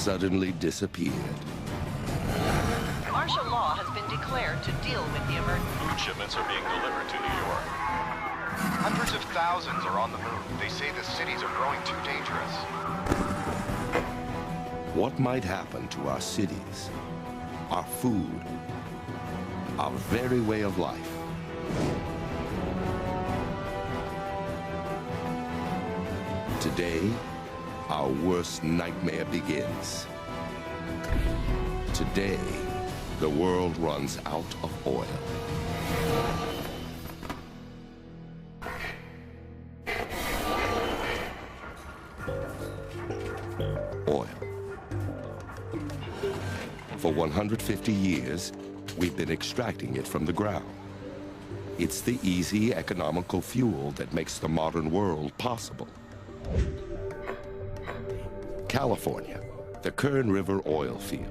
suddenly disappeared. Martial law has been declared to deal with the emergency. Food shipments are being delivered to New York. Hundreds of thousands are on the move. They say the cities are growing too dangerous. What might happen to our cities, our food, our very way of life? Today, our worst nightmare begins. Today, the world runs out of oil. Oil. For 150 years, we've been extracting it from the ground. It's the easy, economical fuel that makes the modern world possible. California, the Kern River oil field,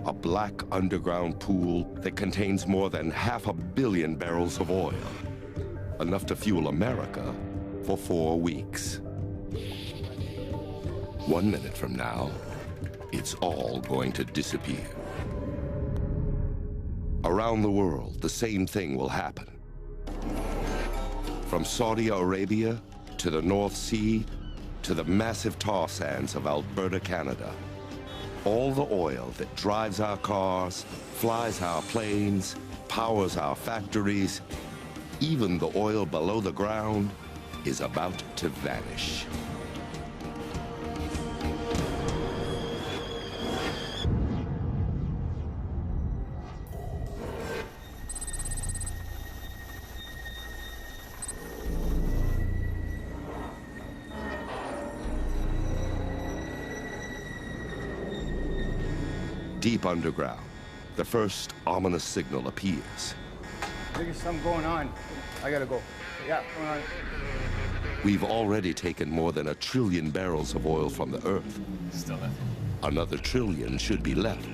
a black underground pool that contains more than 500 million barrels of oil, enough to fuel America for 4 weeks. 1 minute from now, it's all going to disappear. Around the world, the same thing will happen. From Saudi Arabia to the North Sea to the massive tar sands of Alberta, Canada. All the oil that drives our cars, flies our planes, powers our factories, even the oil below the ground, is about to vanish. Deep underground, the first ominous signal appears. There's something going on. I gotta go. Yeah, going on. We've already taken more than 1 trillion barrels of oil from the Earth. Still nothing. Another trillion should be left.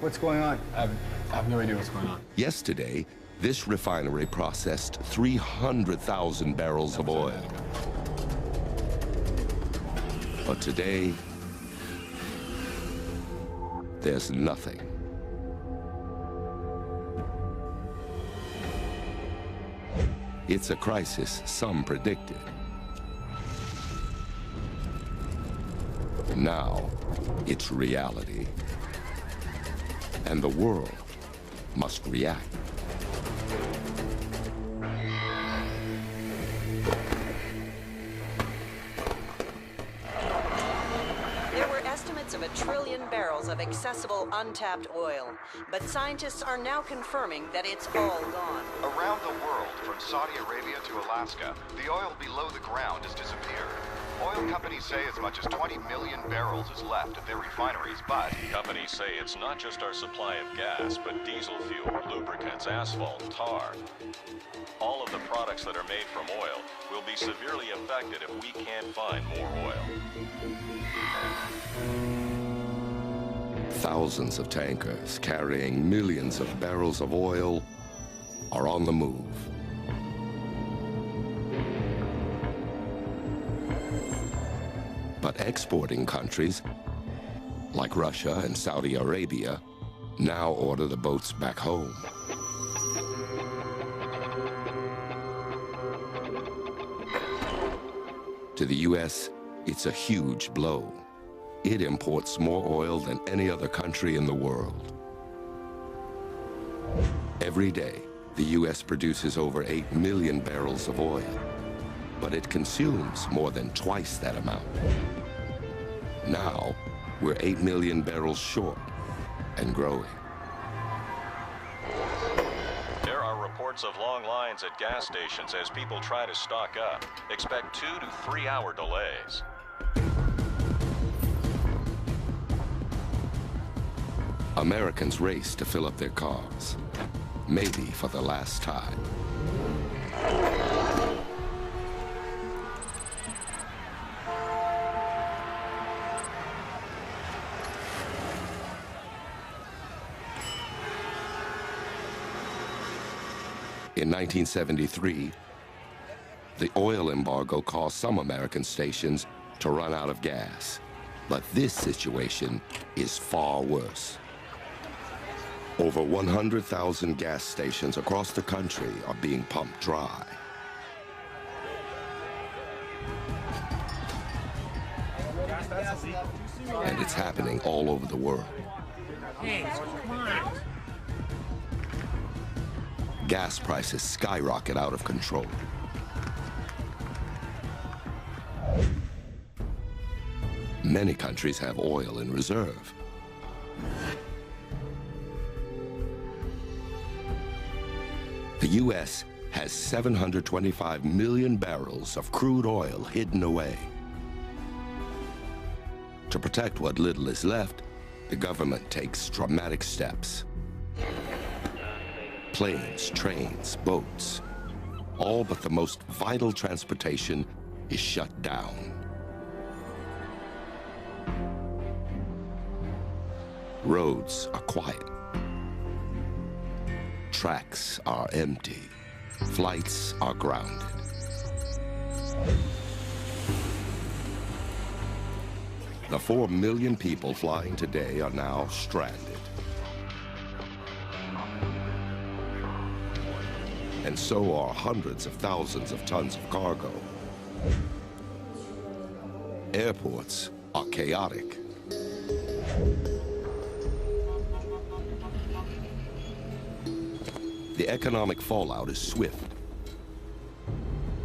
What's going on? I have no idea what's going on. Yesterday, this refinery processed 300,000 barrels of oil. But today, there's nothing. It's a crisis some predicted. Now, it's reality. And the world must react. Of 1 trillion barrels of accessible untapped oil, but scientists are now confirming that it's all gone. Around the world, from Saudi Arabia to Alaska, the oil below the ground has disappeared. Oil companies say as much as 20 million barrels is left at their refineries, but Companies say it's not just our supply of gas, but diesel fuel, lubricants, asphalt, tar. All of the products that are made from oil will be severely affected if we can't find more oil. Thousands of tankers carrying millions of barrels of oil are on the move. But exporting countries, like Russia and Saudi Arabia, now order the boats back home. To the U.S., it's a huge blow. It imports more oil than any other country in the world. Every day, the U.S. produces over 8 million barrels of oil, but it consumes more than twice that amount. Now, we're 8 million barrels short and growing. There are reports of long lines at gas stations as people try to stock up. Expect 2 to 3 hour delays. Americans race to fill up their cars, maybe for the last time. In 1973, the oil embargo caused some American stations to run out of gas. But this situation is far worse. Over 100,000 gas stations across the country are being pumped dry. And it's happening all over the world. Gas prices skyrocket out of control. Many countries have oil in reserve. The U.S. has 725 million barrels of crude oil hidden away. To protect what little is left, the government takes dramatic steps. Planes, trains, boats, all but the most vital transportation is shut down. Roads are quiet. Tracks are empty. Flights are grounded. The 4 million people flying today are now stranded. And so are hundreds of thousands of tons of cargo. Airports are chaotic. The economic fallout is swift.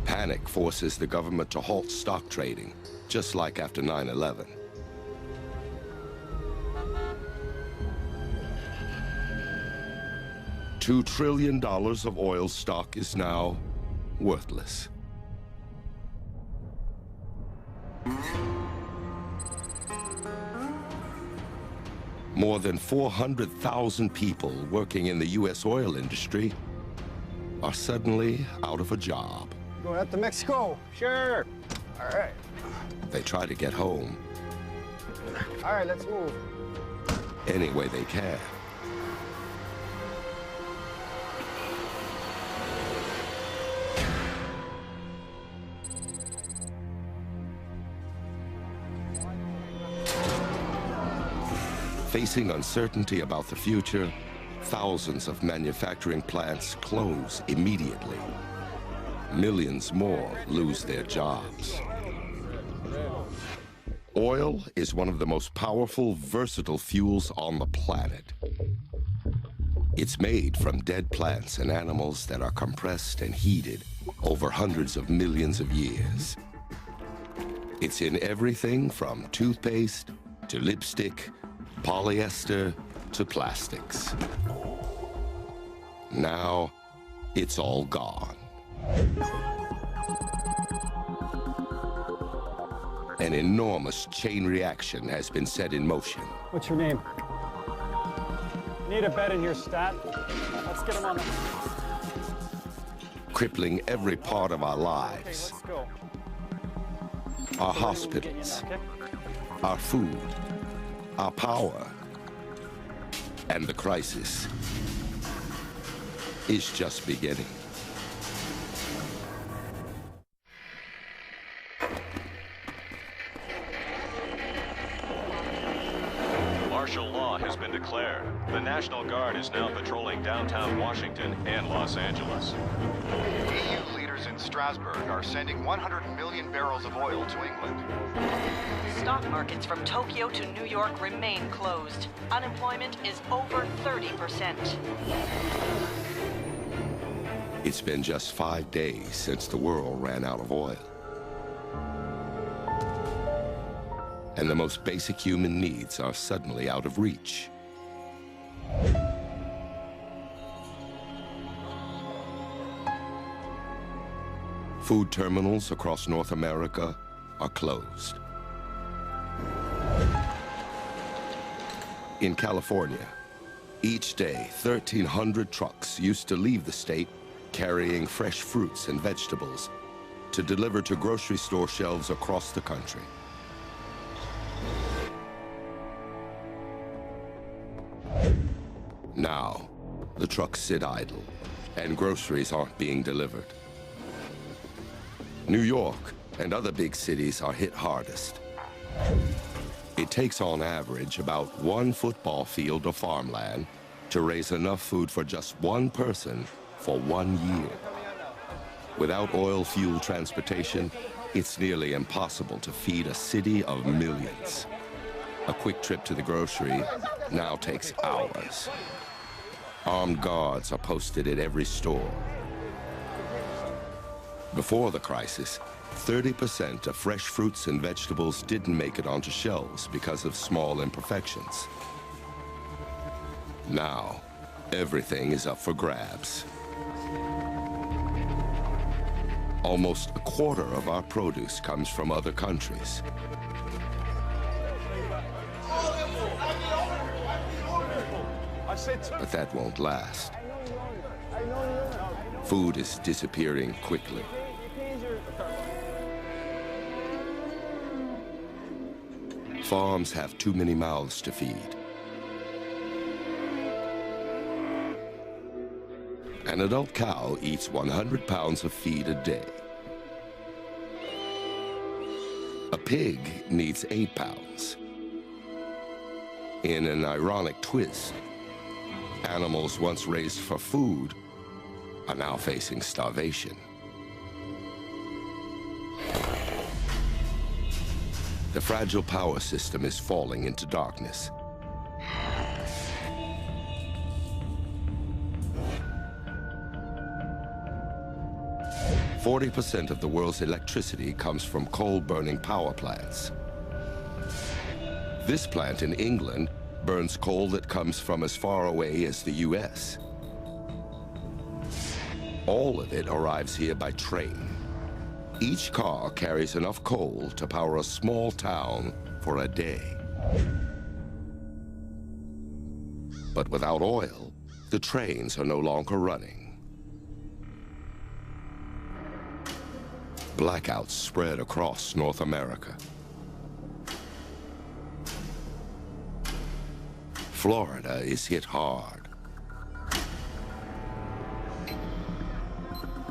Panic forces the government to halt stock trading, just like after 9/11. $2 trillion of oil stock is now worthless. More than 400,000 people working in the U.S. oil industry are suddenly out of a job. Going up to Mexico? Sure. All right. They try to get home All right, let's move. any way they can. Facing uncertainty about the future, thousands of manufacturing plants close immediately. Millions more lose their jobs. Oil is one of the most powerful, versatile fuels on the planet. It's made from dead plants and animals that are compressed and heated over hundreds of millions of years. It's in everything from toothpaste to lipstick, polyester to plastics. Now, it's all gone. An enormous chain reaction has been set in motion. What's your name? Need a bed in your stat? Let's get him on the... Crippling every part of our lives. Okay, let's go. Our hospitals, our food, our power, and the crisis is just beginning. Martial law has been declared. The National Guard is now patrolling downtown Washington and Los Angeles. EU leaders in Strasbourg are sending 100 million barrels of oil to England. Stock markets from Tokyo to New York remain closed. Unemployment is over 30%. It's been just 5 days since the world ran out of oil. And the most basic human needs are suddenly out of reach. Food terminals across North America are closed. In California, each day, 1,300 trucks used to leave the state carrying fresh fruits and vegetables to deliver to grocery store shelves across the country. Now, the trucks sit idle, and groceries aren't being delivered. New York and other big cities are hit hardest. It takes on average about 1 football field of farmland to raise enough food for just one person for 1 year. Without oil fuel transportation, it's nearly impossible to feed a city of millions. A quick trip to the grocery now takes hours. Armed guards are posted at every store. Before the crisis, 30% of fresh fruits and vegetables didn't make it onto shelves because of small imperfections. Now, everything is up for grabs. Almost a quarter of our produce comes from other countries. But that won't last. Food is disappearing quickly. Farms have too many mouths to feed. An adult cow eats 100 pounds of feed a day. A pig needs 8 pounds. In an ironic twist, animals once raised for food are now facing starvation. The fragile power system is falling into darkness. % of the world's electricity comes from coal-burning power plants. This plant in England burns coal that comes from as far away as the US. All of it arrives here by train. Each car carries enough coal to power a small town for a day. But without oil, the trains are no longer running. Blackouts spread across North America. Florida is hit hard.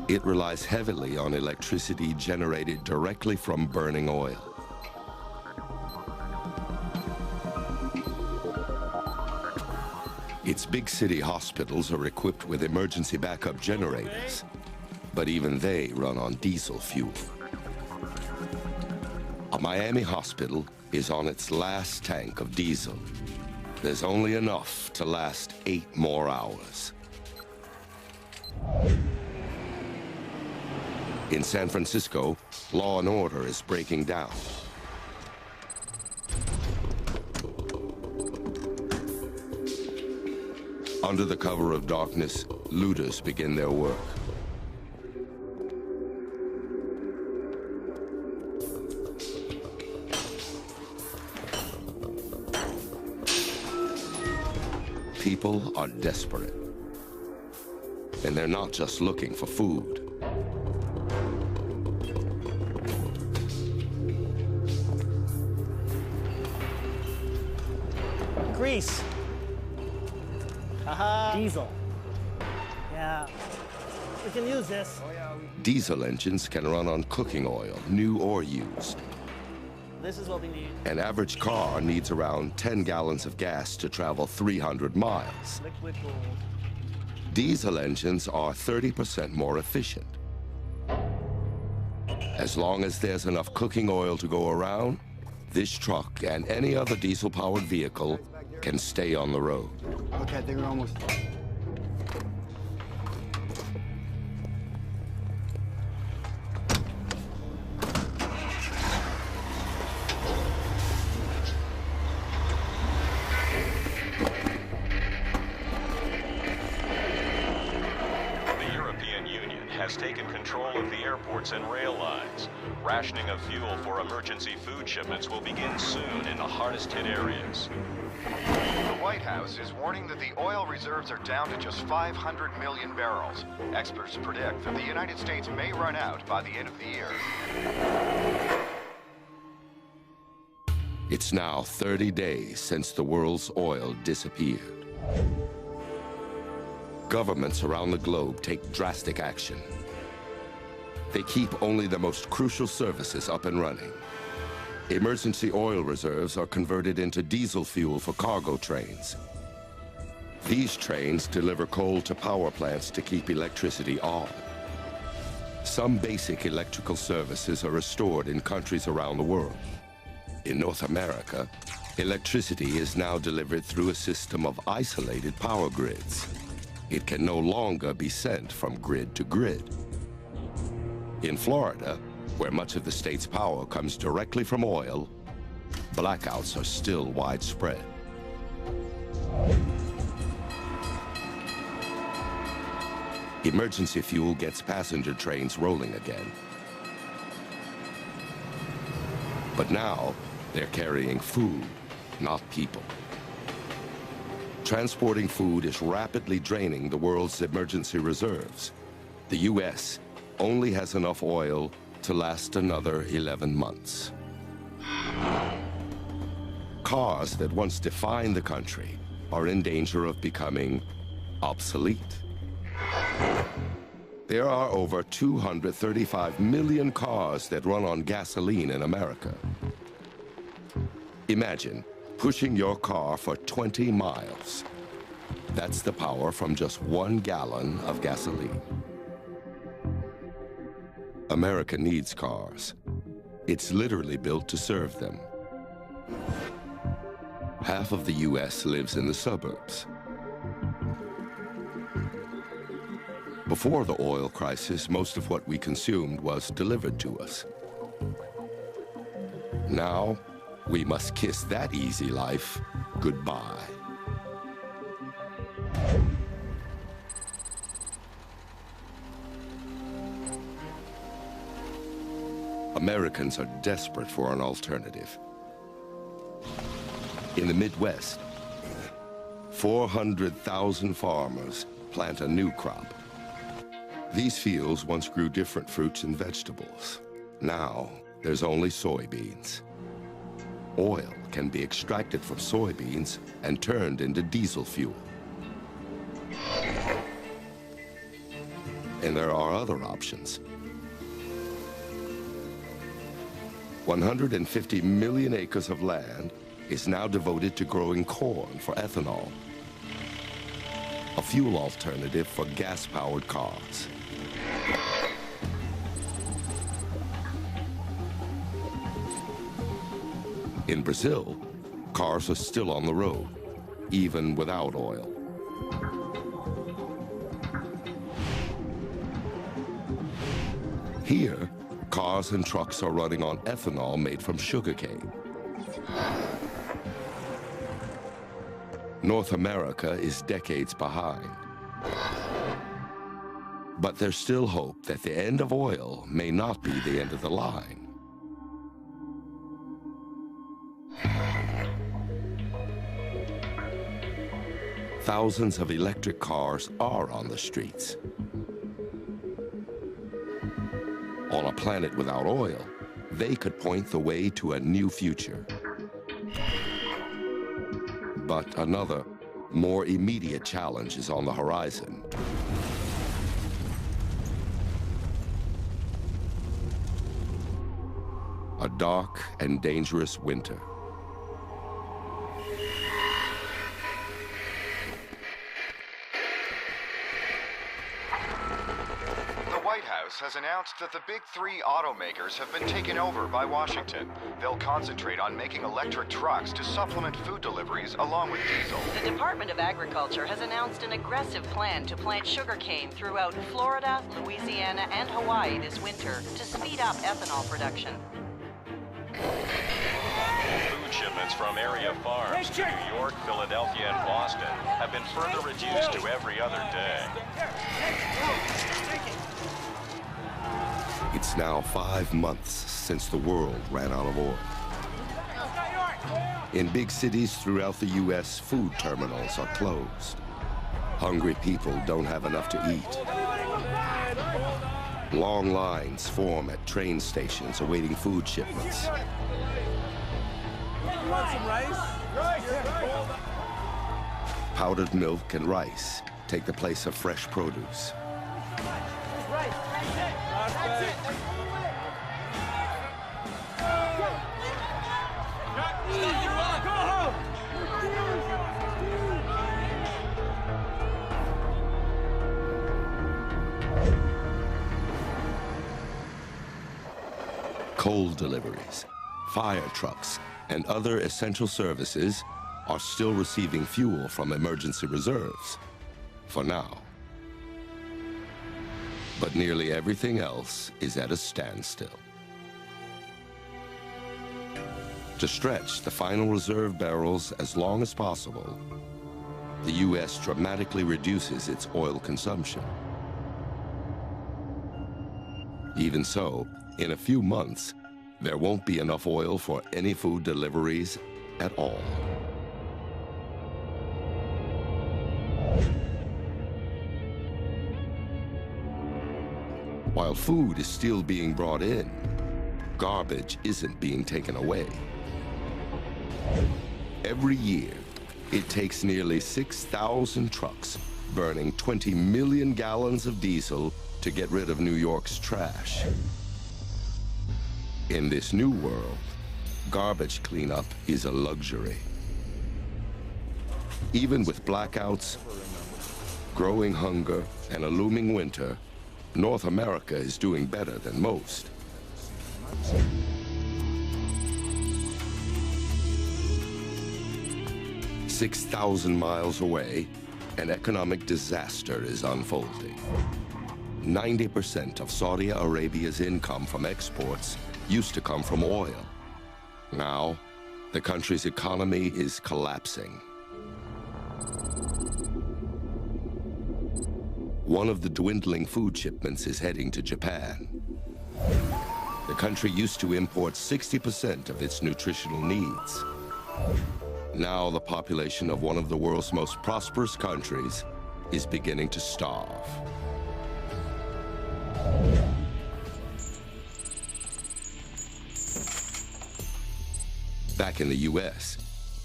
It relies heavily on electricity generated directly from burning oil. Its big city hospitals are equipped with emergency backup generators, but even they run on diesel fuel. A Miami hospital is on its last tank of diesel. There's only enough to last 8 more hours. In San Francisco, law and order is breaking down. Under the cover of darkness, looters begin their work. People are desperate. And they're not just looking for food. Grease. Diesel. Yeah. We can use this. Diesel engines can run on cooking oil, new or used. This is what we need. An average car needs around 10 gallons of gas to travel 300 miles. Liquid gold. Diesel engines are 30% more efficient. As long as there's enough cooking oil to go around, this truck and any other diesel-powered vehicle can stay on the road. Okay, I think we're almost. Has taken control of the airports and rail lines. Rationing of fuel for emergency food shipments will begin soon in the hardest hit areas. The White House is warning that the oil reserves are down to just 500 million barrels. Experts predict that the United States may run out by the end of the year. It's now 30 days since the world's oil disappeared. Governments around the globe take drastic action. They keep only the most crucial services up and running. Emergency oil reserves are converted into diesel fuel for cargo trains. These trains deliver coal to power plants to keep electricity on. Some basic electrical services are restored in countries around the world. In North America, electricity is now delivered through a system of isolated power grids. It can no longer be sent from grid to grid. In Florida, where much of the state's power comes directly from oil, blackouts are still widespread. Emergency fuel gets passenger trains rolling again. But now, they're carrying food, not people. Transporting food is rapidly draining the world's emergency reserves. The U.S. only has enough oil to last another 11 months. Cars that once defined the country are in danger of becoming obsolete. There are over 235 million cars that run on gasoline in America. Imagine pushing your car for 20 miles. That's the power from just 1 gallon of gasoline. America needs cars. It's literally built to serve them. Half of the U.S. lives in the suburbs. Before the oil crisis, most of what we consumed was delivered to us. Now, we must kiss that easy life goodbye. Americans are desperate for an alternative. In the Midwest, 400,000 farmers plant a new crop. These fields once grew different fruits and vegetables. Now, there's only soybeans. Oil can be extracted from soybeans and turned into diesel fuel. And there are other options. 150 million acres of land is now devoted to growing corn for ethanol, a fuel alternative for gas-powered cars. In Brazil, cars are still on the road, even without oil. Here, cars and trucks are running on ethanol made from sugarcane. North America is decades behind. But there's still hope that the end of oil may not be the end of the line. Thousands of electric cars are on the streets. On a planet without oil, they could point the way to a new future. But another, more immediate challenge is on the horizon. A dark and dangerous winter. Has announced that the big 3 automakers have been taken over by Washington. They'll concentrate on making electric trucks to supplement food deliveries along with diesel. The Department of Agriculture has announced an aggressive plan to plant sugarcane throughout Florida, Louisiana, and Hawaii this winter to speed up ethanol production. Food shipments from area farms to New York, Philadelphia, and Boston have been further reduced to every other day. It's now 5 months since the world ran out of oil. In big cities throughout the U.S., food terminals are closed. Hungry people don't have enough to eat. Long lines form at train stations awaiting food shipments. You want some rice? Powdered milk and rice take the place of fresh produce. Coal deliveries, fire trucks, and other essential services are still receiving fuel from emergency reserves, for now. But nearly everything else is at a standstill. To stretch the final reserve barrels as long as possible, the U.S. dramatically reduces its oil consumption. Even so, in a few months, there won't be enough oil for any food deliveries at all. While food is still being brought in, garbage isn't being taken away. Every year, it takes nearly 6,000 trucks burning 20 million gallons of diesel to get rid of New York's trash. In this new world, garbage cleanup is a luxury. Even with blackouts, growing hunger, and a looming winter, North America is doing better than most. "6,000 miles away, an economic disaster is unfolding. 90% of Saudi Arabia's income from exports used to come from oil. Now, the country's economy is collapsing. One of the dwindling food shipments is heading to Japan. The country used to import 60% of its nutritional needs. Now the population of one of the world's most prosperous countries is beginning to starve. Back in the US,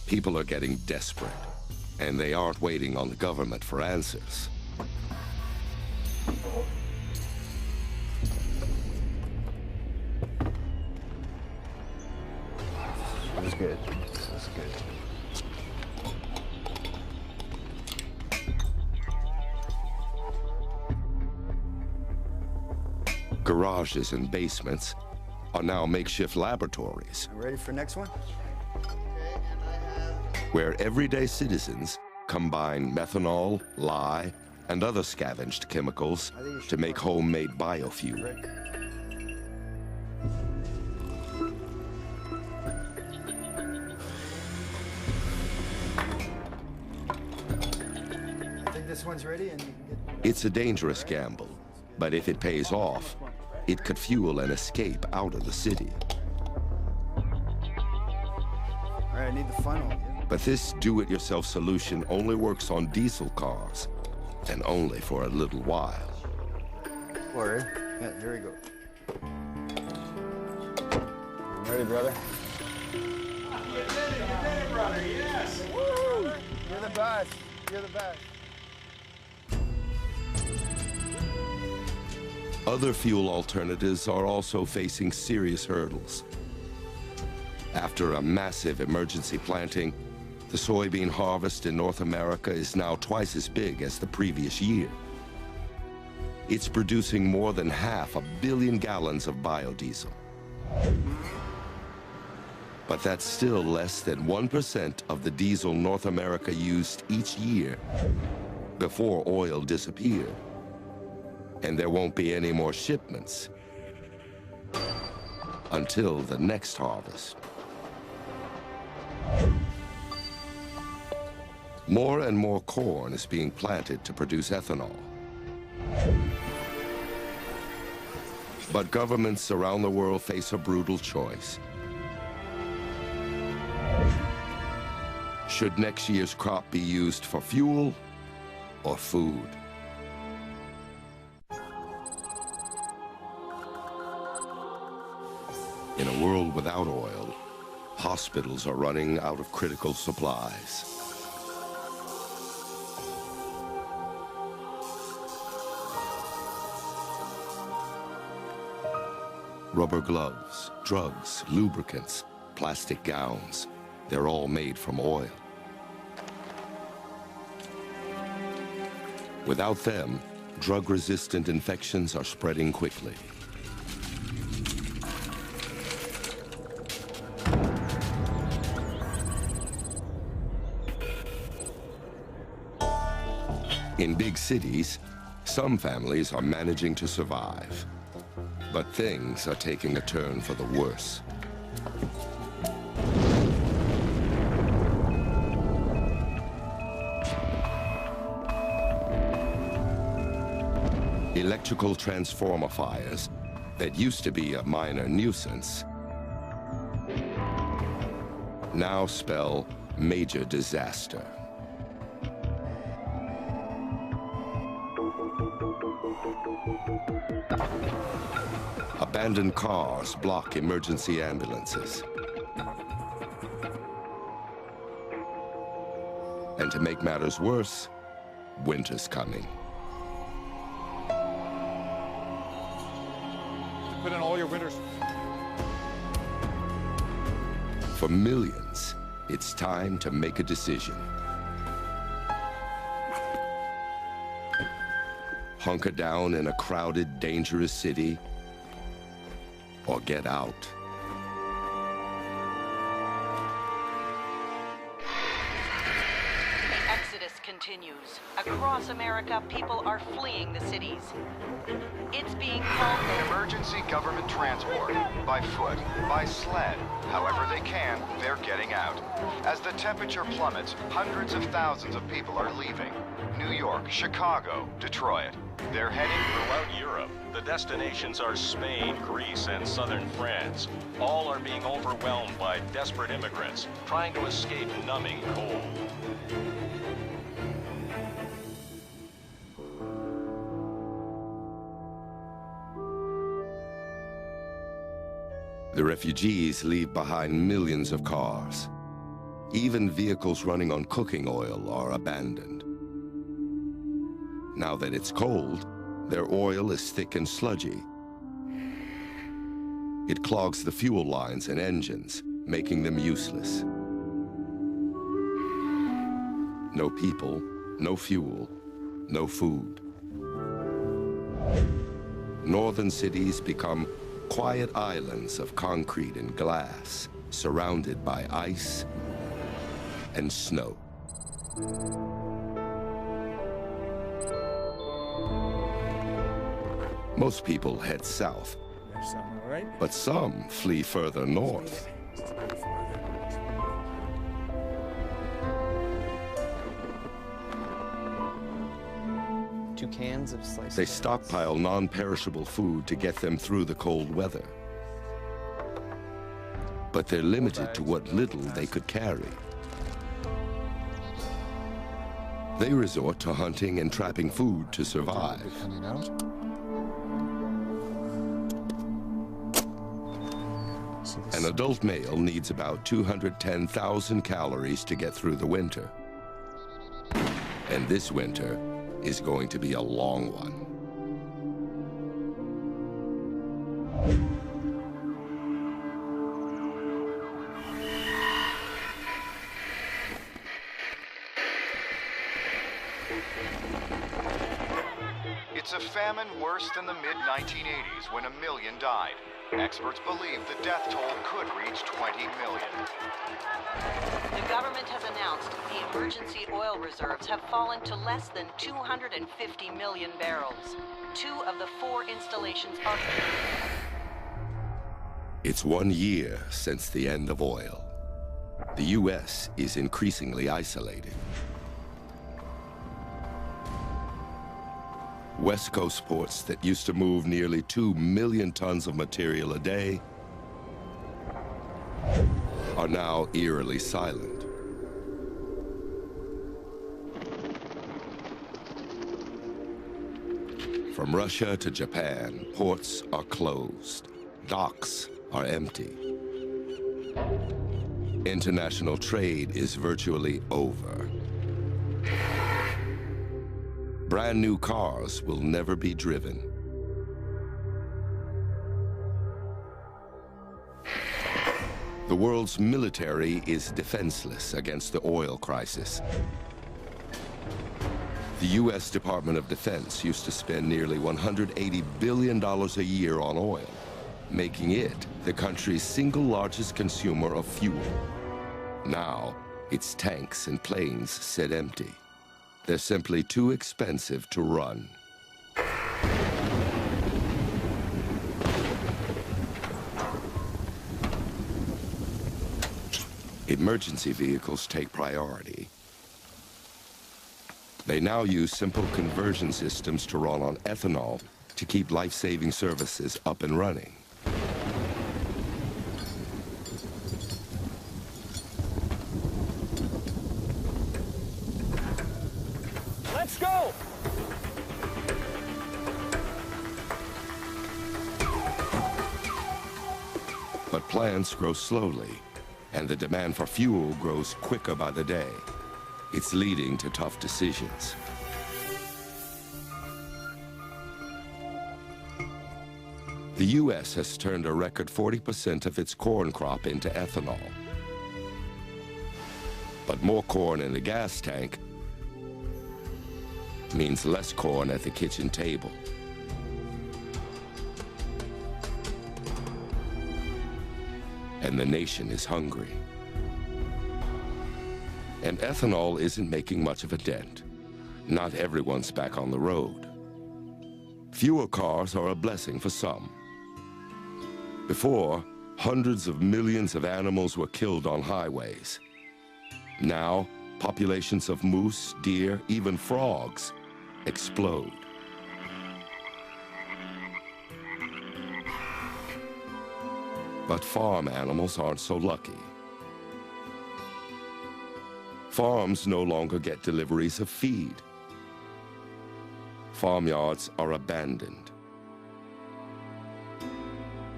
people are getting desperate, and they aren't waiting on the government for answers. That's good. That's good. Garages and basements are now makeshift laboratories. Ready for next one? Where everyday citizens combine methanol, lye, and other scavenged chemicals to make homemade biofuel. I think this one's ready and you can get... It's a dangerous gamble, but if it pays off, it could fuel an escape out of the city. All right, I need the funnel. But this do-it-yourself solution only works on diesel cars, and only for a little while. Or, yeah, here we go. You ready, brother? You did it, brother, yes! Woo! You're the best, you're the best. Other fuel alternatives are also facing serious hurdles. After a massive emergency planting, the soybean harvest in North America is now twice as big as the previous year. It's producing more than 500 million gallons of biodiesel. But that's still less than 1% of the diesel North America used each year before oil disappeared. And there won't be any more shipments until the next harvest. More and more corn is being planted to produce ethanol. But governments around the world face a brutal choice. Should next year's crop be used for fuel or food? In a world without oil, hospitals are running out of critical supplies. Rubber gloves, drugs, lubricants, plastic gowns, they're all made from oil. Without them, drug-resistant infections are spreading quickly. In big cities, some families are managing to survive. But things are taking a turn for the worse. Electrical transformer fires that used to be a minor nuisance now spell major disaster. Abandoned cars block emergency ambulances. And to make matters worse, winter's coming. Put in all your winters. For millions, it's time to make a decision. Hunker down in a crowded, dangerous city, or get out. The exodus continues. Across America, people are fleeing the cities. It's being called Emergency government transport. By foot, by sled. However they can, they're getting out. As the temperature plummets, hundreds of thousands of people are leaving. New York, Chicago, Detroit. They're heading Throughout Europe, the destinations are Spain, Greece, and southern France. All are being overwhelmed by desperate immigrants trying to escape numbing cold. The refugees leave behind millions of cars. Even vehicles running on cooking oil are abandoned. Now that it's cold, their oil is thick and sludgy. It clogs the fuel lines and engines, making them useless. No people, no fuel, no food. Northern cities become quiet islands of concrete and glass, surrounded by ice and snow. Most people head south, but some flee further north. Cans of sliced They stockpile non-perishable food to get them through the cold weather. But they're limited to what little they could carry. They resort to hunting and trapping food to survive. An adult male needs about 210,000 calories to get through the winter. And this winter is going to be a long one. It's a famine worse than the mid-1980s when 1 million died. Experts believe the death toll could reach 20 million. The government has announced the emergency oil reserves have fallen to less than 250 million barrels. 2 of the 4 installations are... It's 1 year since the end of oil. The U.S. is increasingly isolated. West Coast ports that used to move nearly 2 million tons of material a day are now eerily silent. From Russia to Japan, ports are closed. Docks are empty. International trade is virtually over. Brand new cars will never be driven. The world's military is defenseless against the oil crisis. The U.S. Department of Defense used to spend nearly $180 billion a year on oil, making it the country's single largest consumer of fuel. Now, its tanks and planes sit empty. They're simply too expensive to run. Emergency vehicles take priority. They now use simple conversion systems to run on ethanol to keep life-saving services up and running. Let's go! But plants grow slowly, and the demand for fuel grows quicker by the day. It's leading to tough decisions. The U.S. has turned a record 40% of its corn crop into ethanol. But more corn in the gas tank means less corn at the kitchen table. And the nation is hungry. And ethanol isn't making much of a dent. Not everyone's back on the road. Fewer cars are a blessing for some. Before, hundreds of millions of animals were killed on highways. Now, populations of moose, deer, even frogs explode. But farm animals aren't so lucky. Farms no longer get deliveries of feed. Farmyards are abandoned.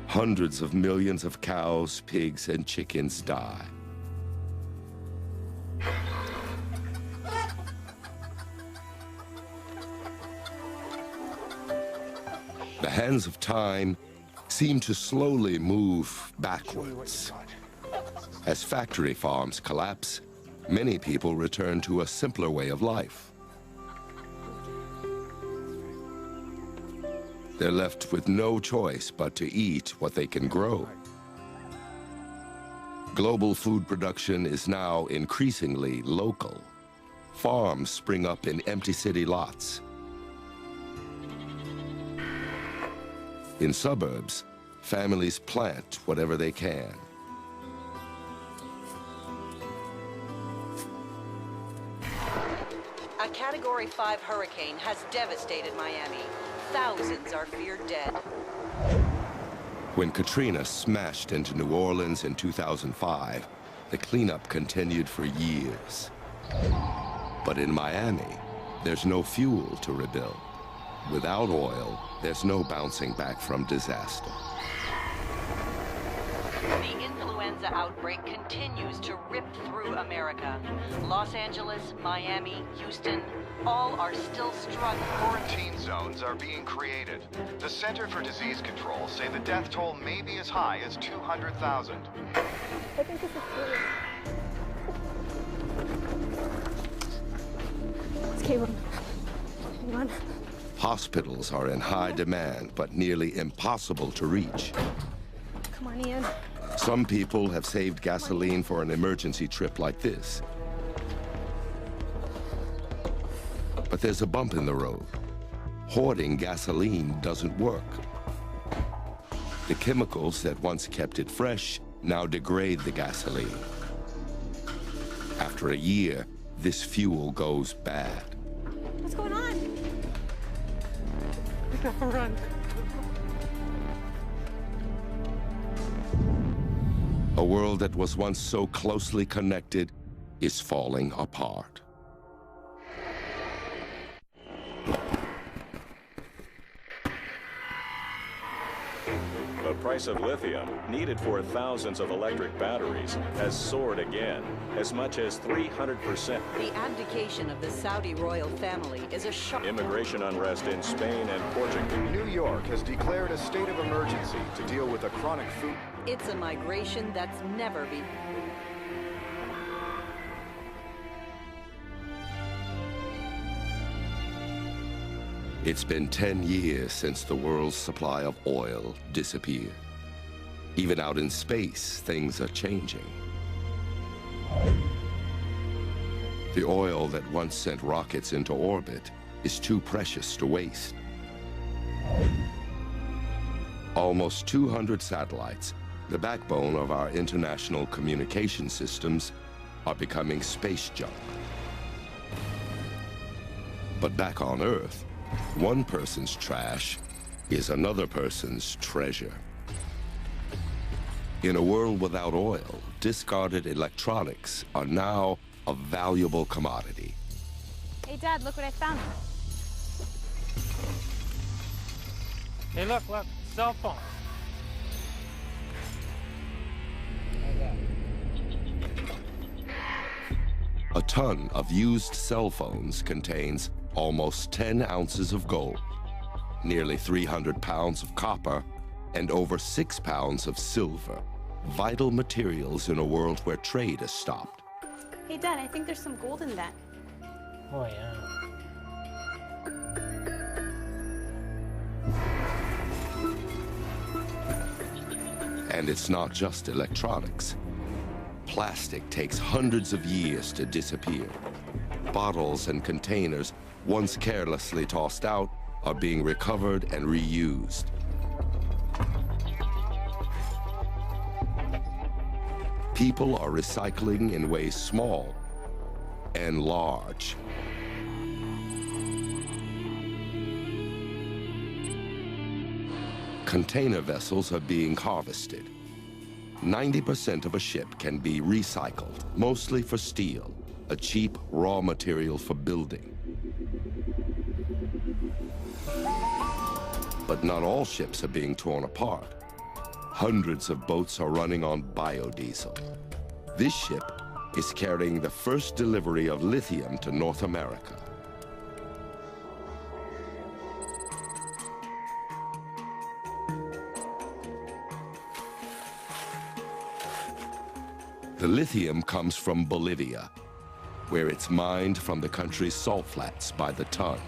Hundreds of millions of cows, pigs, and chickens die. The hands of time seem to slowly move backwards. As factory farms collapse, many people return to a simpler way of life. They're left with no choice but to eat what they can grow. Global food production is now increasingly local. Farms spring up in empty city lots. In suburbs, families plant whatever they can. A Category 5 hurricane has devastated Miami. Thousands are feared dead. When Katrina smashed into New Orleans in 2005, the cleanup continued for years. But in Miami, there's no fuel to rebuild. Without oil, there's no bouncing back from disaster. The influenza outbreak continues to rip through America. Los Angeles, Miami, Houston, all are still struggling. Quarantine zones are being created. The Center for Disease Control say the death toll may be as high as 200,000. I think this is serious. It's K1. K1. Hospitals are in high demand, but nearly impossible to reach. Come on, Ian. Some people have saved gasoline for an emergency trip like this. But there's a bump in the road. Hoarding gasoline doesn't work. The chemicals that once kept it fresh now degrade the gasoline. After a year, this fuel goes bad. What's going on? We gotta run. A world that was once so closely connected is falling apart. The price of lithium, needed for thousands of electric batteries, has soared again, as much as 300%. The abdication of the Saudi royal family is a shock. Immigration unrest in Spain and Portugal. New York has declared a state of emergency to deal with a chronic food. It's a migration that's never been. It's been 10 years since the world's supply of oil disappeared. Even out in space, things are changing. The oil that once sent rockets into orbit is too precious to waste. Almost 200 satellites, the backbone of our international communication systems, are becoming space junk. But back on Earth, one person's trash is another person's treasure. In a world without oil, discarded electronics are now a valuable commodity. Hey, Dad, look what I found. Hey, look, cell phone. A ton of used cell phones contains almost 10 ounces of gold, nearly 300 pounds of copper, and over 6 pounds of silver, vital materials in a world where trade has stopped. Hey, Dad, I think there's some gold in that. Oh, yeah. And it's not just electronics. Plastic takes hundreds of years to disappear. Bottles and containers, once carelessly tossed out, are being recovered and reused. People are recycling in ways small and large. Container vessels are being harvested. 90% of a ship can be recycled, mostly for steel, a cheap raw material for building. But not all ships are being torn apart. Hundreds of boats are running on biodiesel. This ship is carrying the first delivery of lithium to North America. The lithium comes from Bolivia, where it's mined from the country's salt flats by the ton.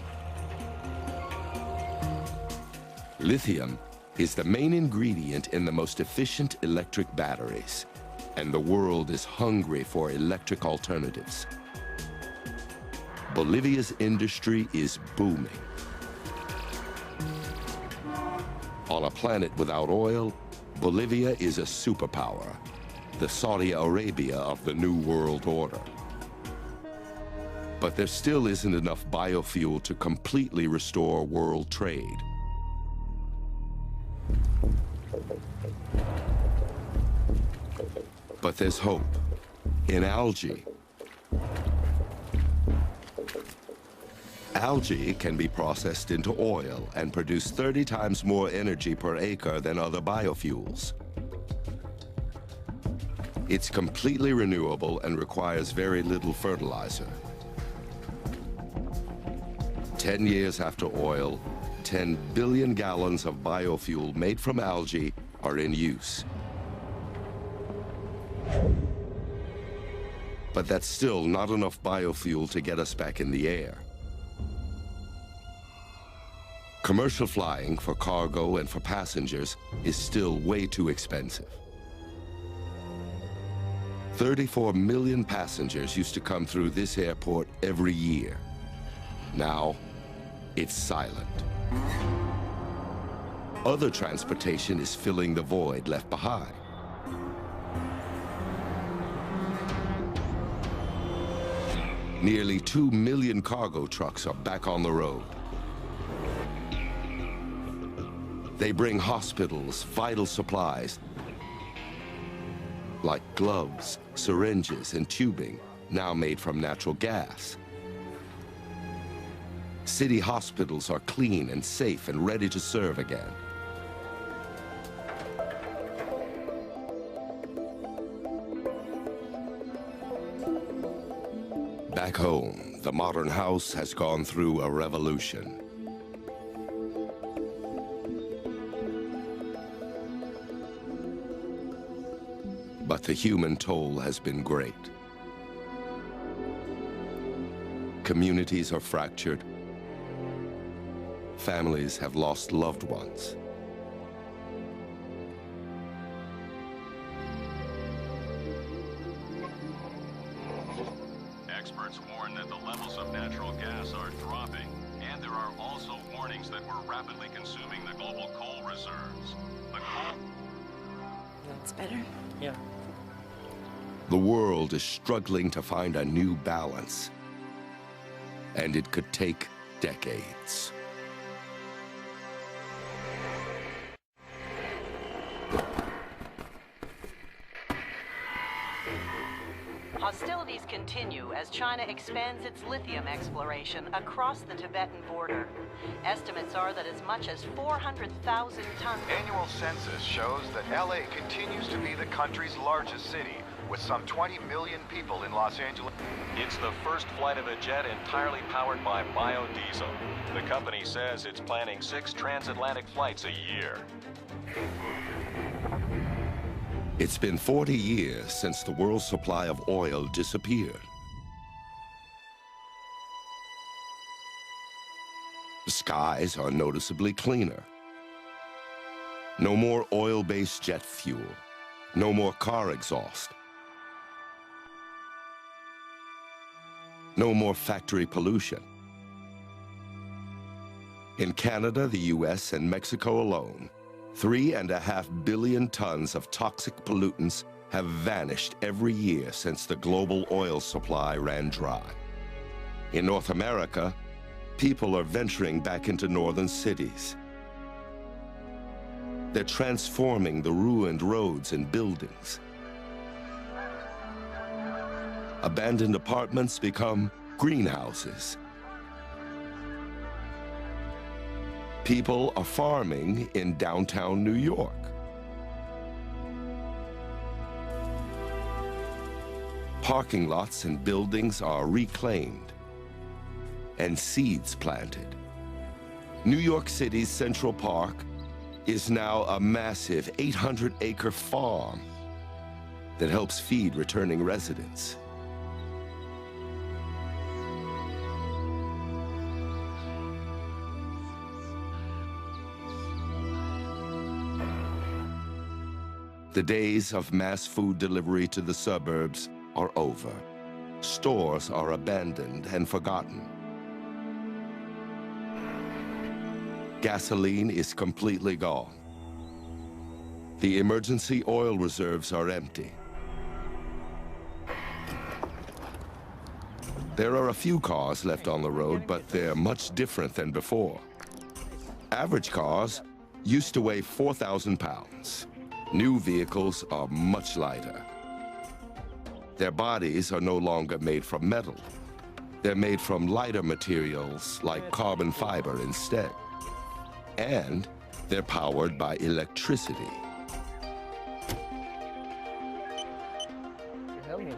Lithium is the main ingredient in the most efficient electric batteries, and the world is hungry for electric alternatives. Bolivia's industry is booming. On a planet without oil, Bolivia is a superpower, the Saudi Arabia of the New World Order. But there still isn't enough biofuel to completely restore world trade. But there's hope in algae. Algae can be processed into oil and produce 30 times more energy per acre than other biofuels. It's completely renewable and requires very little fertilizer. 10 years after oil, 10 billion gallons of biofuel made from algae are in use. But that's still not enough biofuel to get us back in the air. Commercial flying for cargo and for passengers is still way too expensive. 34 million passengers used to come through this airport every year. Now, it's silent. Other transportation is filling the void left behind. Nearly 2 million cargo trucks are back on the road. They bring hospitals, vital supplies, like gloves, syringes, and tubing, now made from natural gas. City hospitals are clean and safe and ready to serve again. Back home, the modern house has gone through a revolution. But the human toll has been great. Communities are fractured. Families have lost loved ones. experts warn that the levels of natural gas are dropping, and there are also warnings that we're rapidly consuming the global coal reserves. The coal... That's better. Yeah. The world is struggling to find a new balance, and it could take decades. Hostilities continue as China expands its lithium exploration across the Tibetan border. Estimates are that as much as 400,000 tons... Annual census shows that L.A. continues to be the country's largest city, with some 20 million people in Los Angeles. It's the first flight of a jet entirely powered by biodiesel. The company says it's planning 6 transatlantic flights a year. It's been 40 years since the world's supply of oil disappeared. The skies are noticeably cleaner. No more oil-based jet fuel. No more car exhaust. No more factory pollution. In Canada, the US, and Mexico alone, 3.5 billion tons of toxic pollutants have vanished every year since the global oil supply ran dry. In North America, people are venturing back into northern cities. They're transforming the ruined roads and buildings. Abandoned apartments become greenhouses. People are farming in downtown New York. Parking lots and buildings are reclaimed and seeds planted. New York City's Central Park is now a massive 800-acre farm that helps feed returning residents. The days of mass food delivery to the suburbs are over. Stores are abandoned and forgotten. Gasoline is completely gone. The emergency oil reserves are empty. There are a few cars left on the road, but they're much different than before. Average cars used to weigh 4,000 pounds. New vehicles are much lighter. Their bodies are no longer made from metal. They're made from lighter materials like carbon fiber instead. And they're powered by electricity. Help me, man.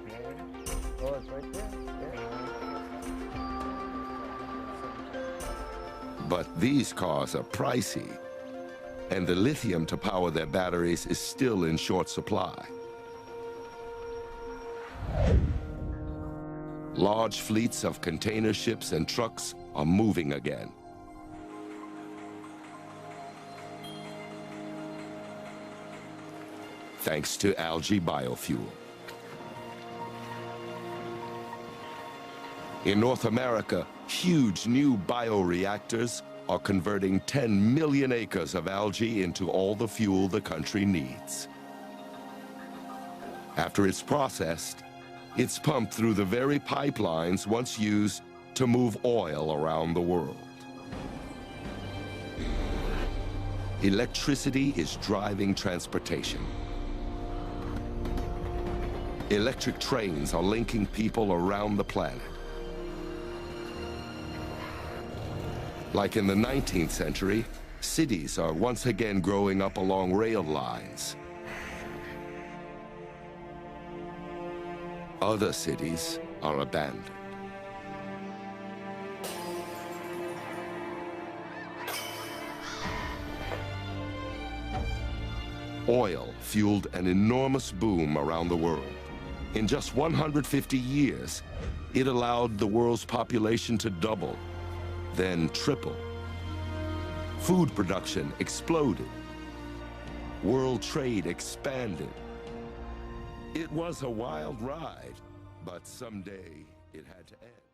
Oh, it's right there. But these cars are pricey, and the lithium to power their batteries is still in short supply. Large fleets of container ships and trucks are moving again. Thanks to algae biofuel. In North America, huge new bioreactors are converting 10 million acres of algae into all the fuel the country needs. After it's processed, it's pumped through the very pipelines once used to move oil around the world. Electricity is driving transportation. Electric trains are linking people around the planet. Like in the 19th century, cities are once again growing up along rail lines. Other cities are abandoned. Oil fueled an enormous boom around the world. In just 150 years, it allowed the world's population to double, then triple. Food production exploded. World trade expanded. It was a wild ride, but someday It had to end.